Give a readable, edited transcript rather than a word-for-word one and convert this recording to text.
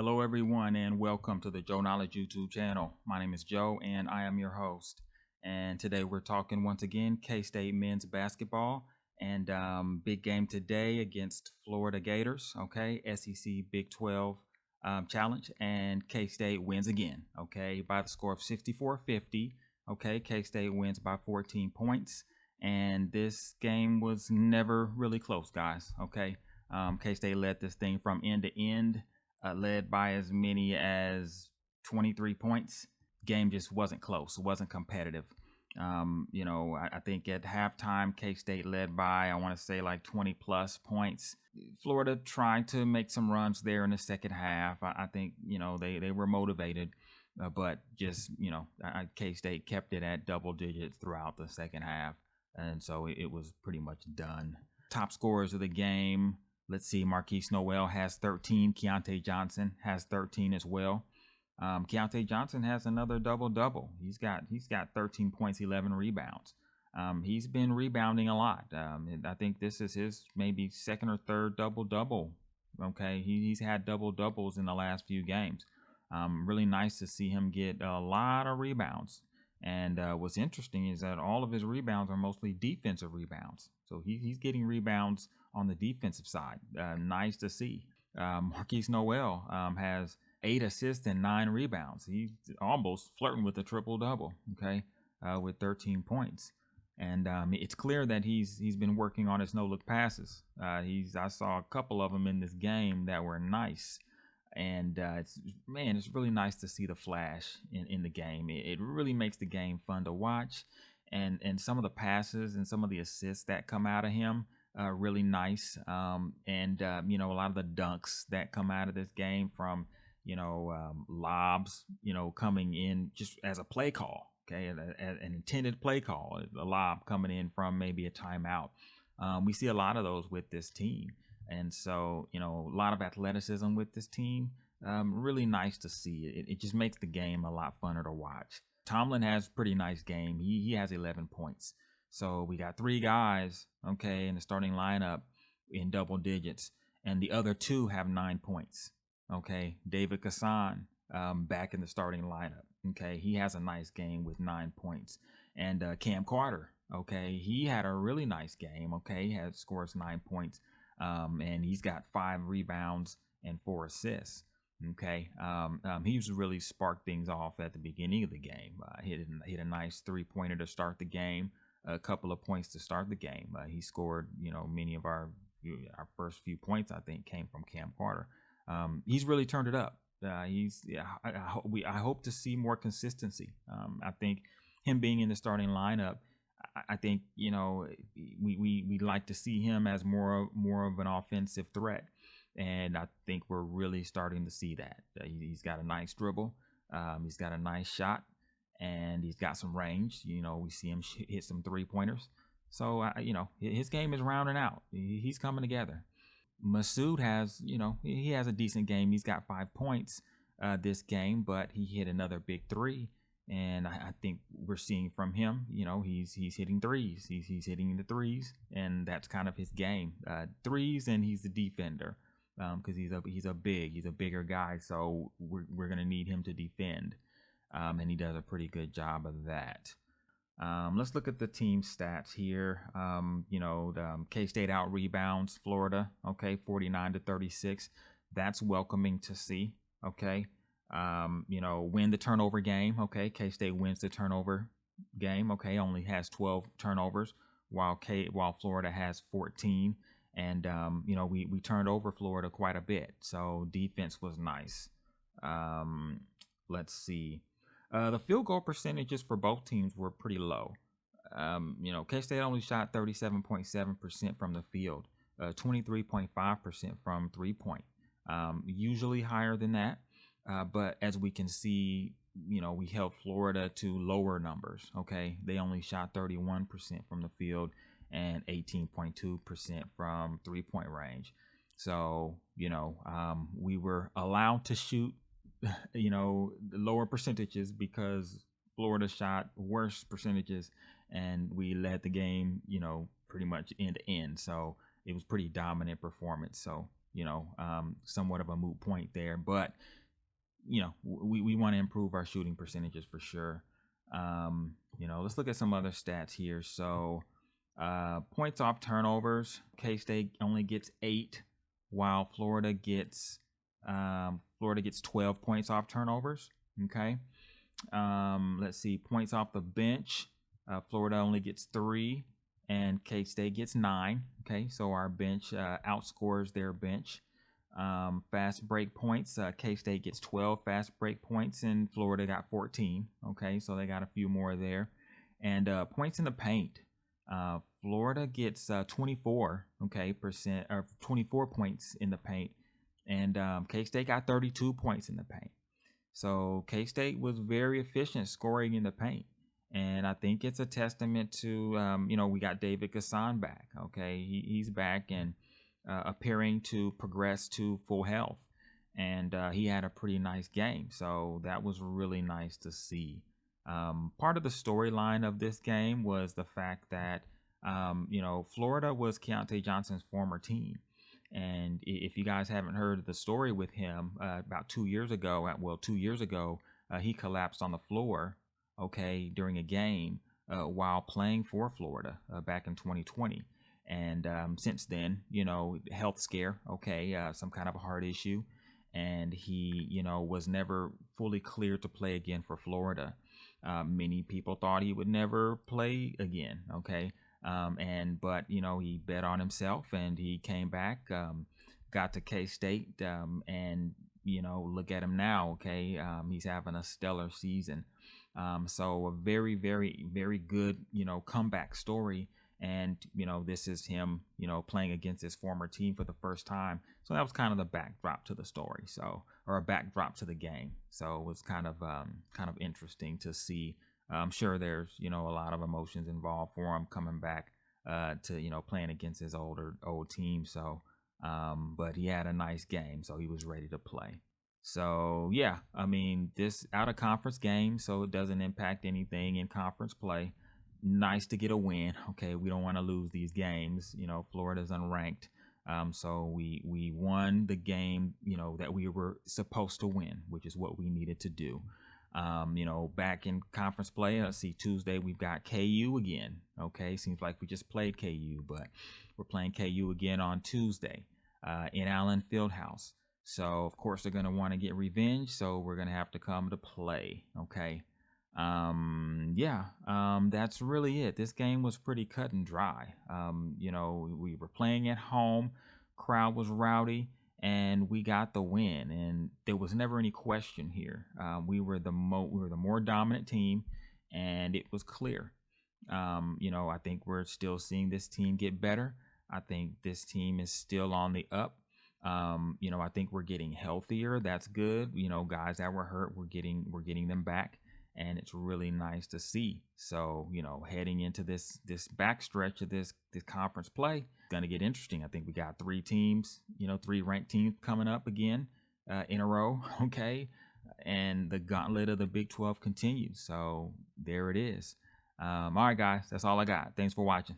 Hello, everyone, and welcome to the Joe Knowledge YouTube channel. My name is Joe, and I am your host. And today we're talking once again K-State men's basketball, and big game today against Florida Gators. Okay, SEC Big 12 challenge, and K-State wins again. Okay, by the score of 64-50. Okay, K-State wins by 14 points, and this game was never really close, guys. Okay. K-State led this thing from end to end, led by as many as 23 points. Game just wasn't close. It wasn't competitive. I think at halftime, K-State led by, I want to say, like 20 plus points. Florida tried to make some runs there in the second half. I think, they were motivated, but just, K-State kept it at double digits throughout the second half. And so it was pretty much done. Top scorers of the game. Let's see, Marquise Noel has 13. Keontae Johnson has 13 as well. Keontae Johnson has another double-double. He's got 13 points, 11 rebounds. He's been rebounding a lot. I think this is his maybe second or third double-double. Okay, he's had double-doubles in the last few games. Really nice to see him get a lot of rebounds. And what's interesting is that all of his rebounds are mostly defensive rebounds. So he's getting rebounds on the defensive side. Nice to see. Marquise Noel has 8 assists and 9 rebounds. He's almost flirting with a triple-double, okay, with 13 points. And it's clear that he's been working on his no-look passes. I saw a couple of them in this game that were nice. And it's really nice to see the flash in the game. It really makes the game fun to watch, and some of the passes and some of the assists that come out of him are really nice. A lot of the dunks that come out of this game from lobs, coming in just as a play call, okay, an intended play call, a lob coming in from maybe a timeout. We see a lot of those with this team. And so, a lot of athleticism with this team. Really nice to see. It just makes the game a lot funner to watch. Tomlin has a pretty nice game. He has 11 points. So we got 3 guys, okay, in the starting lineup in double digits. And the other 2 have 9 points. Okay, David Kassan back in the starting lineup. Okay, he has a nice game with 9 points. And Cam Carter, okay, he had a really nice game. Okay, he scores 9 points. And he's got 5 rebounds and 4 assists. Okay, he's really sparked things off at the beginning of the game. Hit a nice 3-pointer to start the game, a couple of points to start the game. He scored, many of our first few points, I think, came from Cam Carter. He's really turned it up. I hope to see more consistency. I think him being in the starting lineup, I think we'd like to see him as more of an offensive threat, and I think we're really starting to see that. He's got a nice dribble, he's got a nice shot, and he's got some range. We see him hit some 3-pointers. So his game is rounding out. He's coming together. Masood has he has a decent game. He's got 5 points this game, but he hit another big 3. And I think we're seeing from him, he's hitting threes. He's hitting the threes, and that's kind of his game. Threes, and he's the defender because he's a bigger guy. So we're gonna need him to defend, and he does a pretty good job of that. Let's look at the team stats here. The K-State out rebounds Florida. Okay, 49-36. That's welcoming to see. Okay. Win the turnover game. Okay, K-State wins the turnover game. Okay, only has 12 turnovers, while Florida has 14. And we turned over Florida quite a bit, so defense was nice. Let's see. The field goal percentages for both teams were pretty low. K-State only shot 37.7% from the field, 23.5% from 3-point. Usually higher than that. But as we can see, we held Florida to lower numbers. Okay, they only shot 31% from the field and 18.2% from 3-point range. So we were allowed to shoot lower percentages because Florida shot worse percentages, and we led the game pretty much end to end. So it was pretty dominant performance. So somewhat of a moot point there. But we want to improve our shooting percentages for sure. Let's look at some other stats here. So points off turnovers, K-State only gets 8, while Florida gets 12 points off turnovers. Okay. Let's see, points off the bench, Florida only gets 3 and K-State gets 9. Okay, so our bench outscores their bench. Fast break points, K-State gets 12 fast break points and Florida got 14. Okay, so they got a few more there. And points in the paint, Florida gets 24 percent, or 24 points in the paint, and K-State got 32 points in the paint. So K-State was very efficient scoring in the paint. And I think it's a testament to, we got David Gasson back. Okay, he's back and appearing to progress to full health. And he had a pretty nice game. So that was really nice to see. Part of the storyline of this game was the fact that, Florida was Keontae Johnson's former team. And if you guys haven't heard the story with him, about 2 years ago, he collapsed on the floor, during a game while playing for Florida back in 2020. And since then, health scare, some kind of a heart issue. And he, was never fully cleared to play again for Florida. Many people thought he would never play again, but he bet on himself and he came back, got to K-State, and look at him now. He's having a stellar season. So a very, very, very good comeback story. And this is him playing against his former team for the first time. So that was kind of the backdrop to the story, or a backdrop to the game. So it was kind of interesting to see. I'm sure there's a lot of emotions involved for him coming back to playing against his old team. So but he had a nice game, so he was ready to play. So yeah, I mean, this out of conference game, so it doesn't impact anything in conference play. Nice to get a win. We don't want to lose these games. Florida's unranked. So we won the game, that we were supposed to win, which is what we needed to do. Back in conference play, let's see, Tuesday we've got KU again. Seems like we just played KU, but we're playing KU again on Tuesday in Allen Fieldhouse. So of course they're going to want to get revenge, so we're going to have to come to play. That's really it. This game was pretty cut and dry. We were playing at home, crowd was rowdy, and we got the win. And there was never any question here. We were the more dominant team, and it was clear. I think we're still seeing this team get better. I think this team is still on the up. I think we're getting healthier. That's good. Guys that were hurt, we're getting them back. And it's really nice to see. So, heading into this backstretch of this conference play, it's going to get interesting. I think we got 3 teams, 3 ranked teams coming up again in a row, and the gauntlet of the Big 12 continues. So there it is. All right, guys, that's all I got. Thanks for watching.